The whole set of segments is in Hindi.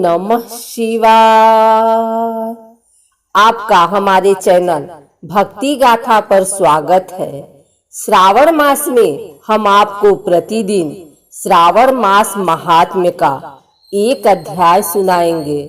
नमः शिवाय। आपका हमारे चैनल भक्ति गाथा पर स्वागत है। श्रावण मास में हम आपको प्रतिदिन श्रावण मास महात्म्य का एक अध्याय सुनाएंगे।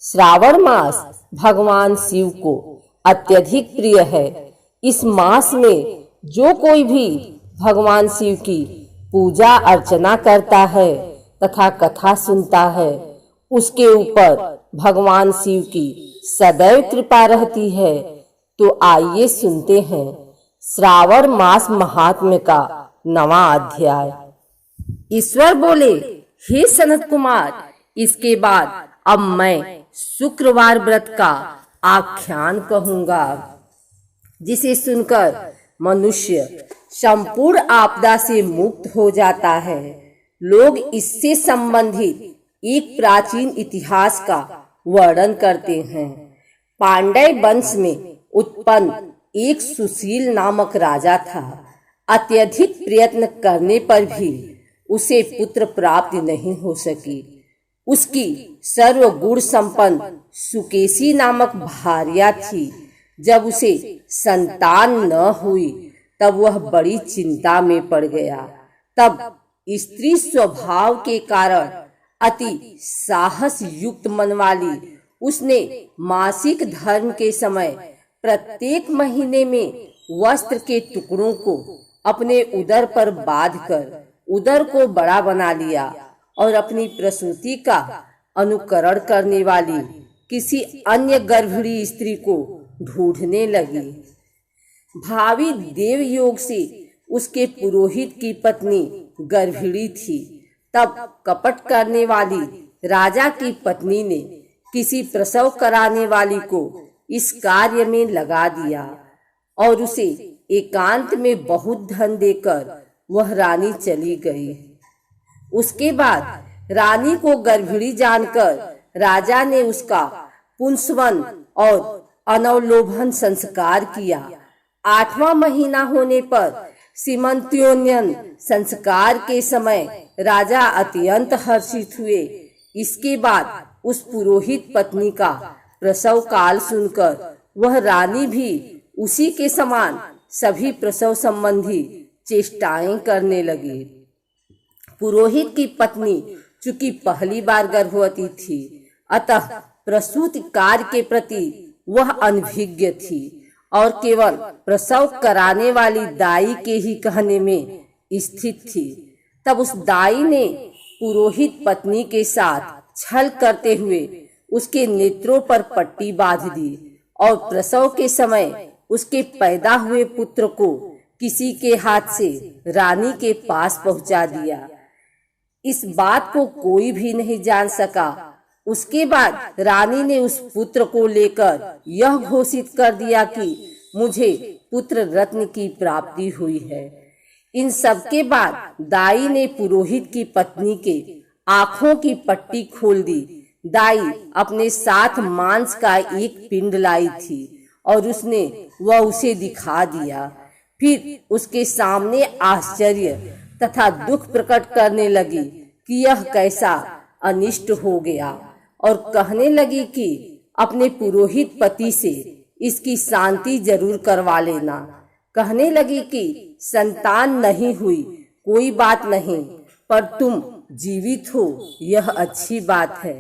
श्रावण मास भगवान शिव को अत्यधिक प्रिय है। इस मास में जो कोई भी भगवान शिव की पूजा अर्चना करता है तथा कथा सुनता है, उसके ऊपर भगवान शिव की सदैव कृपा रहती है। तो आइए सुनते हैं श्रावण मास महात्म्य का 9वां अध्याय। ईश्वर बोले, हे सनत कुमार, इसके बाद अब मैं शुक्रवार व्रत का आख्यान कहूंगा, जिसे सुनकर मनुष्य संपूर्ण आपदा से मुक्त हो जाता है। लोग इससे संबंधित एक प्राचीन इतिहास का वर्णन करते हैं। पांड्य वंश में उत्पन्न एक सुशील नामक राजा था। अत्यधिक प्रयत्न करने पर भी उसे पुत्र प्राप्ति नहीं हो सकी। उसकी सर्वगुण संपन्न सुकेशी नामक भार्या थी। जब उसे संतान न हुई तब वह बड़ी चिंता में पड़ गया। तब स्त्री स्वभाव के कारण अति साहस युक्त मन वाली उसने मासिक धर्म के समय प्रत्येक महीने में वस्त्र के टुकड़ों को अपने उदर पर बांधकर उदर को बड़ा बना लिया और अपनी प्रसूति का अनुकरण करने वाली किसी अन्य गर्भिणी स्त्री को ढूंढने लगी। भावी देव योग से उसके पुरोहित की पत्नी गर्भिणी थी। तब कपट करने वाली राजा की पत्नी ने किसी प्रसव कराने वाली को इस कार्य में लगा दिया और उसे एकांत में बहुत धन देकर वह रानी चली गई। उसके बाद रानी को गर्भिणी जानकर राजा ने उसका पुंसवन और अनवलोभन संस्कार किया। 8वां महीना होने पर सीमंत्योन्यन संस्कार के समय राजा अत्यंत हर्षित हुए। इसके बाद उस पुरोहित पत्नी का प्रसव काल सुनकर वह रानी भी उसी के समान सभी प्रसव संबंधी चेष्टाएं करने लगी। पुरोहित की पत्नी चूंकि पहली बार गर्भवती थी, अतः प्रसूति कार्य के प्रति वह अनभिज्ञ थी और केवल प्रसव कराने वाली दाई के ही कहने में स्थित थी। तब उस दाई ने पुरोहित पत्नी के साथ छल करते हुए उसके नेत्रों पर पट्टी बांध दी और प्रसव के समय उसके पैदा हुए पुत्र को किसी के हाथ से रानी के पास पहुंचा दिया। इस बात को कोई भी नहीं जान सका। उसके बाद रानी ने उस पुत्र को लेकर यह घोषित कर दिया कि मुझे पुत्र रत्न की प्राप्ति हुई है। इन सब के बाद दाई ने पुरोहित की पत्नी के आंखों की पट्टी खोल दी। दाई अपने साथ मांस का एक पिंड लाई थी और उसने वह उसे दिखा दिया। फिर उसके सामने आश्चर्य तथा दुख प्रकट करने लगी कि यह कैसा अनिष्ट हो गया और कहने लगी कि अपने पुरोहित पति से इसकी शांति जरूर करवा लेना। कहने लगी कि संतान नहीं हुई कोई बात नहीं, पर तुम जीवित हो यह अच्छी बात है।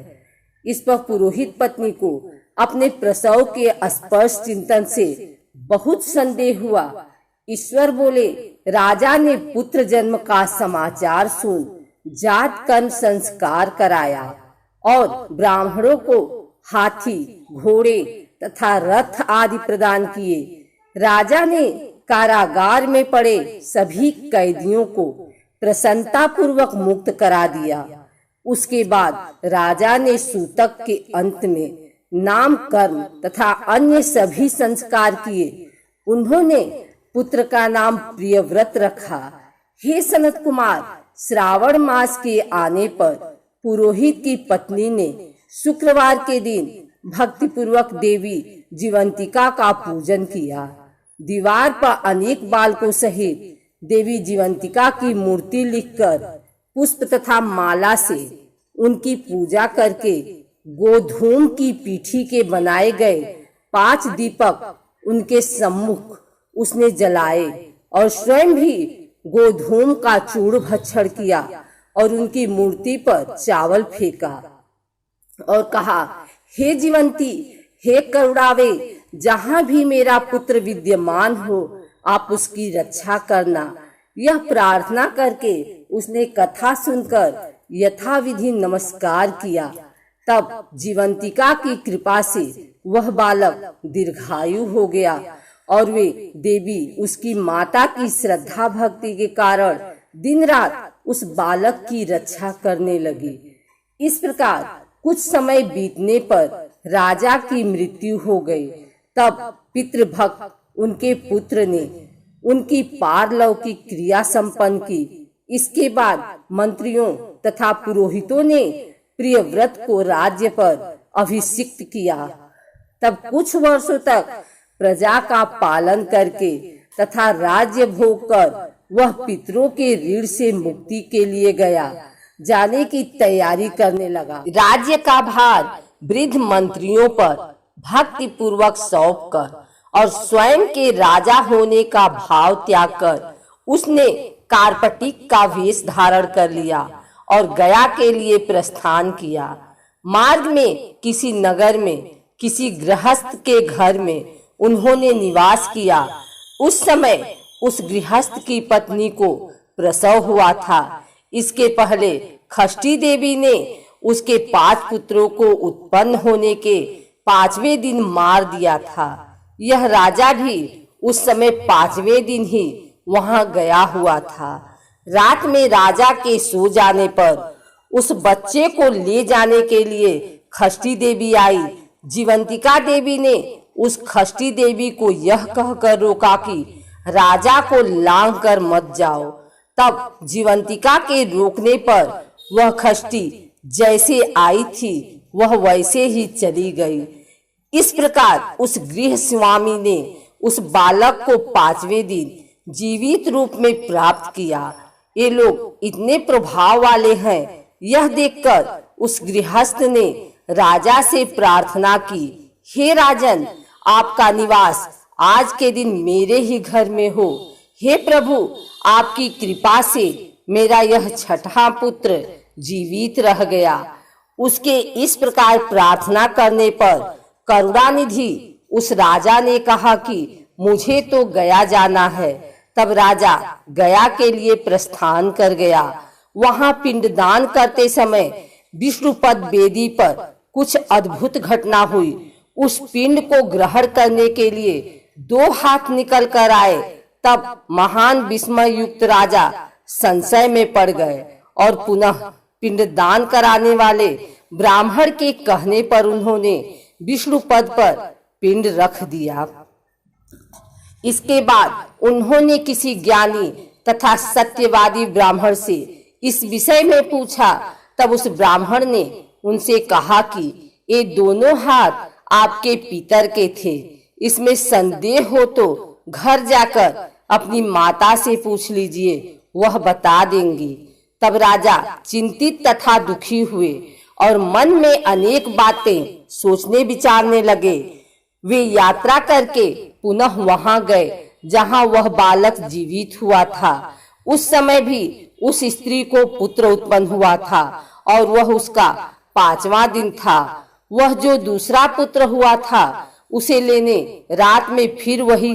इस पर पुरोहित पत्नी को अपने प्रसव के स्पर्श चिंतन से बहुत संदेह हुआ। ईश्वर बोले, राजा ने पुत्र जन्म का समाचार सुन जात कर्म संस्कार कराया और ब्राह्मणों को हाथी, घोड़े तथा रथ आदि प्रदान किए। राजा ने कारागार में पड़े सभी कैदियों को प्रसन्नता पूर्वक मुक्त करा दिया। उसके बाद राजा ने सूतक के अंत में नामकर्म तथा अन्य सभी संस्कार किए। उन्होंने पुत्र का नाम प्रियव्रत रखा। हे सनत कुमार, श्रावण मास के आने पर पुरोहित की पत्नी ने शुक्रवार के दिन भक्ति पूर्वक देवी जीवंतिका का पूजन किया। दीवार पर अनेक बालकों सहित देवी जीवंतिका की मूर्ति लिखकर पुष्प तथा माला से उनकी पूजा करके गोधूम की पीठी के बनाए गए 5 दीपक उनके सम्मुख उसने जलाए और स्वयं भी गोधूम का चूर्ण भक्षण किया और उनकी मूर्ति पर चावल फेंका और कहा, हे जीवंती, हे करुणावे, जहां भी मेरा पुत्र विद्यमान हो आप उसकी रक्षा करना। यह प्रार्थना करके उसने कथा सुनकर यथाविधि नमस्कार किया। तब जीवंतिका की कृपा से वह बालक दीर्घायु हो गया और वे देवी उसकी माता की श्रद्धा भक्ति के कारण दिन रात उस बालक की रक्षा करने लगी। इस प्रकार कुछ समय बीतने पर राजा की मृत्यु हो गई। तब पितृभक्त उनके पुत्र ने उनकी पारलौकिक क्रिया संपन्न की। इसके बाद मंत्रियों तथा पुरोहितों ने प्रियव्रत को राज्य पर अभिषिक्त किया। तब कुछ वर्षों तक प्रजा का पालन करके तथा राज्य भोग कर वह पितरों के ऋण से मुक्ति के लिए गया जाने की तैयारी करने लगा। राज्य का भार वृद्ध मंत्रियों पर भक्ति पूर्वक सौंप कर और स्वयं के राजा होने का भाव त्याग कर उसने कार्पटिक का वेश धारण कर लिया और गया के लिए प्रस्थान किया। मार्ग में किसी नगर में किसी गृहस्थ के घर में उन्होंने निवास किया। उस समय उस गृहस्थ की पत्नी को प्रसव हुआ था। इसके पहले षष्ठी देवी ने उसके 5 पुत्रों को उत्पन्न होने के 5वें दिन मार दिया था। यह राजा भी उस समय 5वें दिन ही वहां गया हुआ था। रात में राजा के सो जाने पर उस बच्चे को ले जाने के लिए षष्ठी देवी आई। जीवंतिका देवी ने उस षष्ठी देवी को यह कहकर रोका कि राजा को लांघ कर मत जाओ। तब जीवंतिका के रोकने पर वह षष्ठी जैसे आई थी वह वैसे ही चली गई। इस प्रकार उस गृह स्वामी ने उस बालक को 5वें दिन जीवित रूप में प्राप्त किया। ये लोग इतने प्रभाव वाले हैं, यह देखकर उस गृहस्थ ने राजा से प्रार्थना की, हे राजन, आपका निवास आज के दिन मेरे ही घर में हो। हे प्रभु, आपकी कृपा से मेरा यह 6ठा पुत्र जीवित रह गया। उसके इस प्रकार प्रार्थना करने पर करुणानिधि उस राजा ने कहा कि मुझे तो गया जाना है। तब राजा गया के लिए प्रस्थान कर गया। वहां पिंडदान करते समय विष्णुपद वेदी पर कुछ अद्भुत घटना हुई। उस पिंड को ग्रहण करने के लिए 2 हाथ निकल कर आए। तब महान विस्मय युक्त राजा संशय में पड़ गए और पुनः पिंडदान कराने वाले ब्राह्मण के कहने पर उन्होंने विष्णु पद पर पिंड रख दिया। इसके बाद उन्होंने किसी ज्ञानी तथा सत्यवादी ब्राह्मण से इस विषय में पूछा। तब उस ब्राह्मण ने उनसे कहा कि ये दोनों हाथ आपके पितर के थे। इसमें संदेह हो तो घर जाकर अपनी माता से पूछ लीजिए, वह बता देंगी। तब राजा चिंतित तथा दुखी हुए और मन में अनेक बातें सोचने विचारने लगे। वे यात्रा करके पुनः वहां गए जहां वह बालक जीवित हुआ था। उस समय भी उस स्त्री को पुत्र उत्पन्न हुआ था और वह उसका 5वां दिन था। वह जो दूसरा पुत्र हुआ था उसे लेने रात में फिर वही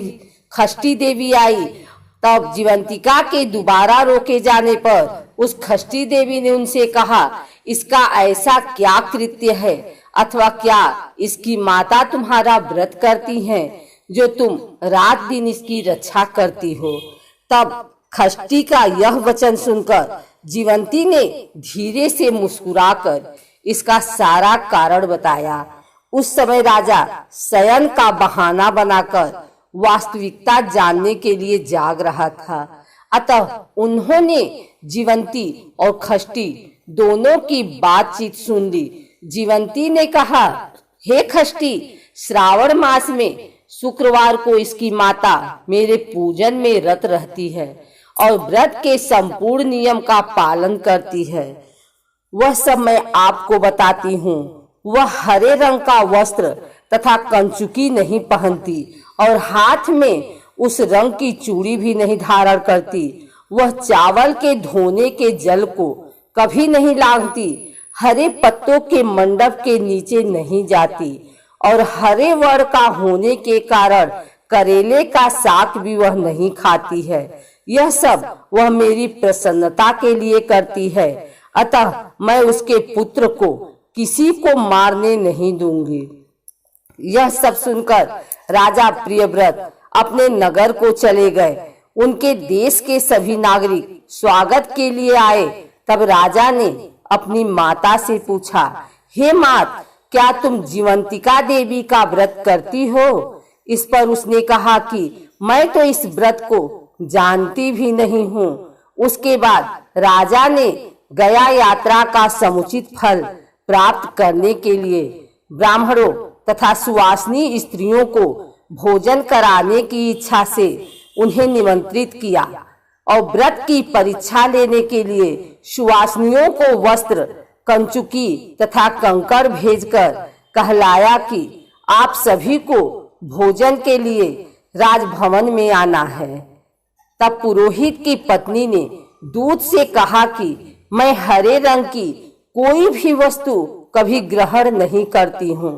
षष्ठी देवी आई। तब जीवंतिका के दोबारा रोके जाने पर उस षष्ठी देवी ने उनसे कहा, इसका ऐसा क्या कृत्य है अथवा क्या इसकी माता तुम्हारा व्रत करती हैं जो तुम रात दिन इसकी रक्षा करती हो। तब षष्ठी का यह वचन सुनकर जीवंती ने धीरे से मुस्कुराकर इसका सारा कारण बताया। उस समय राजा शयन का बहाना बनाकर वास्तविकता जानने के लिए जाग रहा था। अतः उन्होंने जीवंती और षष्ठी दोनों की बातचीत सुन ली। जीवंती ने कहा, हे षष्ठी, श्रावण मास में शुक्रवार को इसकी माता मेरे पूजन में रत रहती है और व्रत के संपूर्ण नियम का पालन करती है। वह सब मैं आपको बताती हूँ। वह हरे रंग का वस्त्र तथा कंचुकी नहीं पहनती और हाथ में उस रंग की चूड़ी भी नहीं धारण करती। वह चावल के धोने के जल को कभी नहीं लांघती, हरे पत्तों के मंडप के नीचे नहीं जाती और हरे वर्ण का होने के कारण करेले का साग भी वह नहीं खाती है। यह सब वह मेरी प्रसन्नता के लिए करती है, अतः मैं उसके पुत्र को किसी को मारने नहीं दूंगी। यह सब सुनकर राजा प्रियव्रत अपने नगर को चले गए। उनके देश के सभी नागरिक स्वागत के लिए आए। तब राजा ने अपनी माता से पूछा, हे मात, क्या तुम जीवंतिका देवी का व्रत करती हो? इस पर उसने कहा कि मैं तो इस व्रत को जानती भी नहीं हूँ। उसके बाद राजा ने गया यात्रा का समुचित फल प्राप्त करने के लिए ब्राह्मणों तथा सुवासिनी स्त्रियों को भोजन कराने की इच्छा से उन्हें निमंत्रित किया और व्रत की परीक्षा लेने के लिए सुवासिनियों को वस्त्र, कंचुकी तथा कंकड़ भेजकर कहलाया कि आप सभी को भोजन के लिए राजभवन में आना है। तब पुरोहित की पत्नी ने दूत से कहा कि मैं हरे रंग की कोई भी वस्तु कभी ग्रहण नहीं करती हूँ।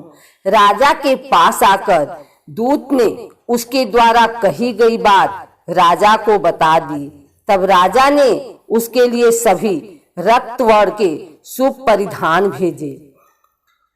राजा के पास आकर दूत ने उसके द्वारा कही गई बात राजा को बता दी। तब राजा ने उसके लिए सभी रक्त वर्ण के शुभ परिधान भेजे।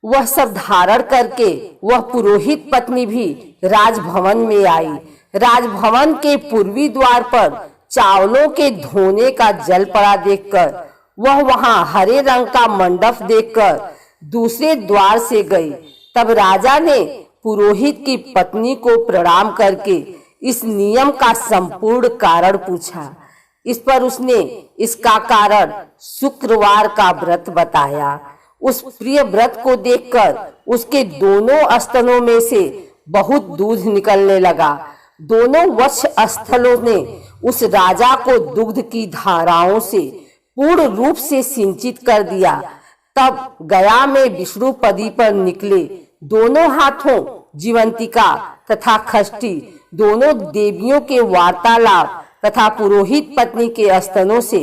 वह सब धारण करके वह पुरोहित पत्नी भी राजभवन में आई। राजभवन के पूर्वी द्वार पर चावलों के धोने का जल पड़ा देखकर वह वहां हरे रंग का मंडप देखकर दूसरे द्वार से गई। तब राजा ने पुरोहित की पत्नी को प्रणाम करके इस नियम का संपूर्ण कारण पूछा। इस पर उसने इसका कारण शुक्रवार का व्रत बताया। उस प्रिय व्रत को देखकर उसके दोनों स्तनों में से बहुत दूध निकलने लगा। दोनों वक्ष स्थलों ने उस राजा को दुग्ध की धाराओं से पूर्ण रूप से सिंचित कर दिया। तब गया में विष्णुपदी पर निकले दोनों हाथों जीवंतिका तथा खष्टी दोनों देवियों के वार्तालाप तथा पुरोहित पत्नी के स्तनों से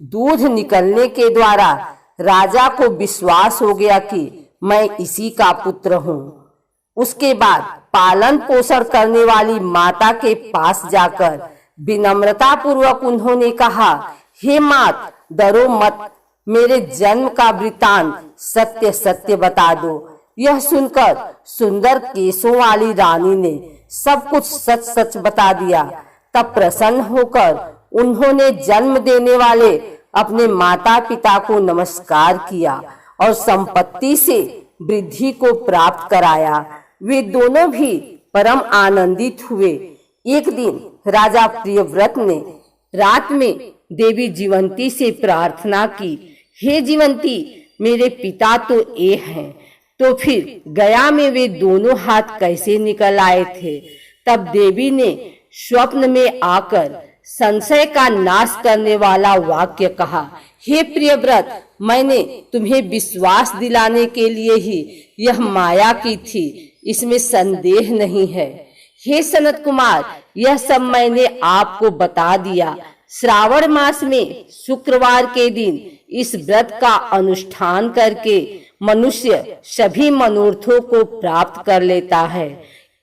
दूध निकलने के द्वारा राजा को विश्वास हो गया कि मैं इसी का पुत्र हूँ। उसके बाद पालन पोषण करने वाली माता के पास जाकर विनम्रता पूर्वक उन्होंने कहा, हे मात, डरो मत, मेरे जन्म का वृतांत सत्य सत्य बता दो। यह सुनकर सुंदर केशों वाली रानी ने सब कुछ सच सच बता दिया। तब प्रसन्न होकर उन्होंने जन्म देने वाले अपने माता पिता को नमस्कार किया और संपत्ति से वृद्धि को प्राप्त कराया। वे दोनों भी परम आनंदित हुए। एक दिन राजा प्रियव्रत ने रात में देवी जीवंती से प्रार्थना की, हे जीवंती, मेरे पिता तो ये हैं, तो फिर गया में वे दोनों हाथ कैसे निकल आए थे? तब देवी ने स्वप्न में आकर संशय का नाश करने वाला वाक्य कहा, हे प्रियव्रत, मैंने तुम्हें विश्वास दिलाने के लिए ही यह माया की थी, इसमें संदेह नहीं है। हे सनत कुमार, यह सब मैंने आपको बता दिया। श्रावण मास में शुक्रवार के दिन इस व्रत का अनुष्ठान करके मनुष्य सभी मनोरथों को प्राप्त कर लेता है।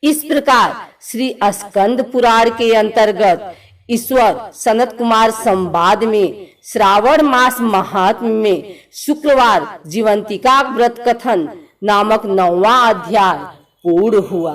इस प्रकार श्री स्कंद पुराण के अंतर्गत ईश्वर सनत कुमार संवाद में श्रावण मास महात्म्य में शुक्रवार जीवंतिका व्रत कथन नामक 9वां अध्याय पूर्ण हुआ।